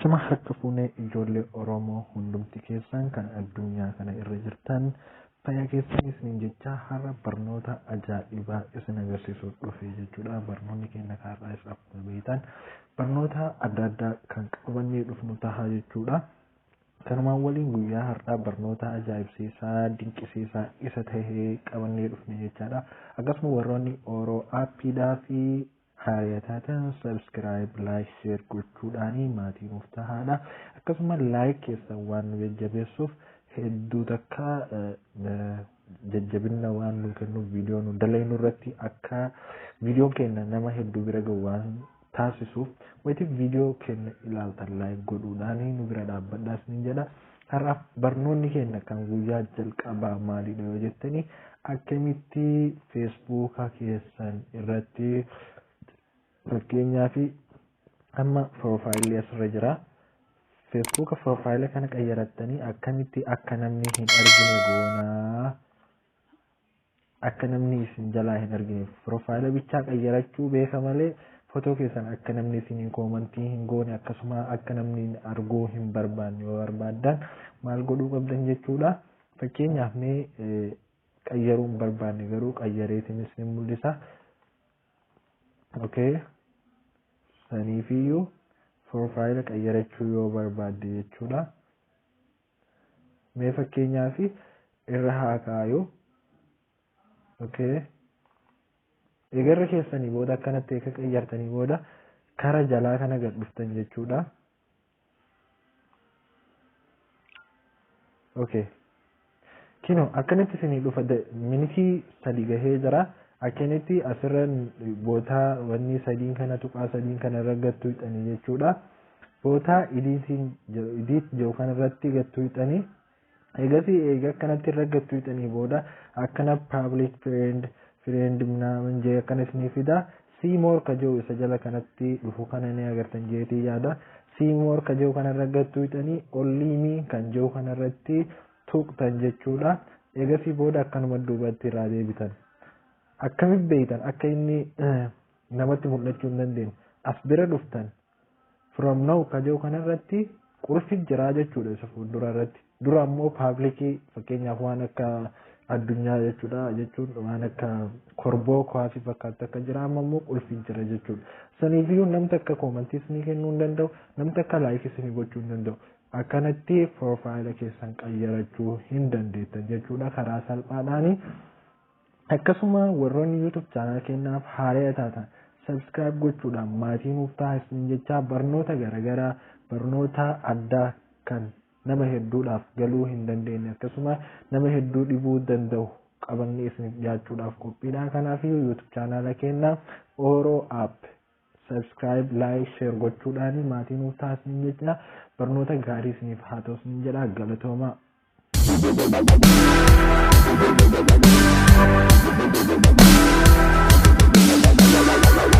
Sama harka fuunee ijoollee Oromoo hundumti keessan kan addunyaa kana irra jirtan fayyaa keessan isiniin jecha har'a barnoota ajaa'ibaa isin agarsiisuuf dhufe jechuudha. Barnoonni keenya kaarraa isaaf beektan barnoota adda addaa kan qabannee dhufnu ta'a jechuudha. Kanumaan waliin guyyaa har'aa barnoota ajaa'ibsiisaa dinqisiisaa isa tahee qabannee dhufne jechaadha. Akkasuma warroonni Oroo aappiidhaa fi Hariyataatan subscribe like share gochuudhaani maatii nuuf tahaadha. Akkasuma like keessan waan nu jajjabeessuuf hedduu takka jajjabina waan nu kennuuf viidiyoo nu dalaynu irratti akka viidiyoon keenya nama hedduu bira gahu waan taasisuuf wayitiif viidiyoo keenya ilaaltan like godhuudhaani nu bira dhaabbadhaas ni jedha. Har'aaf barnoonni keenya kan guyyaa jalqabaa maalidha yoo jettanii akkamitti feesbuuka keessan irratti fakkeenyaa fi amma profaayilii asirra jira. Feesbuuka profaayilii kana qayyarattanii akkamitti akka namni hin argine goonaa akka namni isin jalaa hin argine profaayilii bichaa qayyarachuu beeka malee footoo keessan akka namni isin hin koomantii hin goone akkasuma akka namni arguu hin barbaanne yoo barbaaddan maal godhuu qabdan jechuudha. Fakkeenyaaf mee qayyaruu hin barbaanne garuu qayyareetinis ni mul'isa. Okay. Saniifiyyuu profaayila qayyarachuu yoo barbaadde jechuudha. Mee fakkeenyaaf irra haa kaayu. Okay. Egarra keessanii booda akkanatti eega qayyartanii booda kara jalaa kana gad dhuftan jechuudha. Okay. Kino akkanatti isinii dhufa minitii 3 gahee jira. Akkanitti asirra bootaa wanni sadiin kana tuqaa sadiin kana irra gattuu hixanii jechuudha. Bootaa idiit jiru kana irratti gattuu hixanii eegasii eega akkanatti irra gattuu hixanii booda akkana public friend naaman jee akkana isinii fida. Seymour ka jiru isa jala kanatti dhufu kana ni agartan jeetii yaada. Seymour ka jiru kana irra gattuu hixanii only kan jiru kana irratti tuqtan jechuudha. Eegasii booda akkanuma duubatti irraa deebitan. Akkamitti beektan akka inni namatti mul'achuu hin dandeenye as bira dhuftan from now ka jiru kanarratti qurfi jira jechuudha isa fuuldura irratti. Dura ammoo paabliikii fakkeenyaaf waan akka addunyaa jechuudha jechuun waan akka korboo kwaasii fakkaatu akka jira amma ammoo qulfi jira jechuudha. Saniifiyyuu namni akka koomantiis ni kennuu hin danda'u namni akka laayikis ni gochuu hin danda'u. Akkanatti profaayila keessan qayyarachuu hin dandeettan jechuudha karaa salphaadhaani. Akkasuma warroonni YouTube channel keenyaaf haaraa taatan subscribe gochuudhaan maatii nuuf taasisan jecha barnoota garaagaraa barnoota addaa kan nama hedduudhaaf galuu hin dandeenye akkasuma nama hedduu dhibuu danda'u qabannee isin dhiyaachuudhaaf qophiidha. Kanaaf YouTube channel keenya Oroo app subscribe like share gochuudhaan maatii nuuf taasisan jecha barnoota gaarii isiniif haa ta'u isin jedha. Galatooma. Thank you.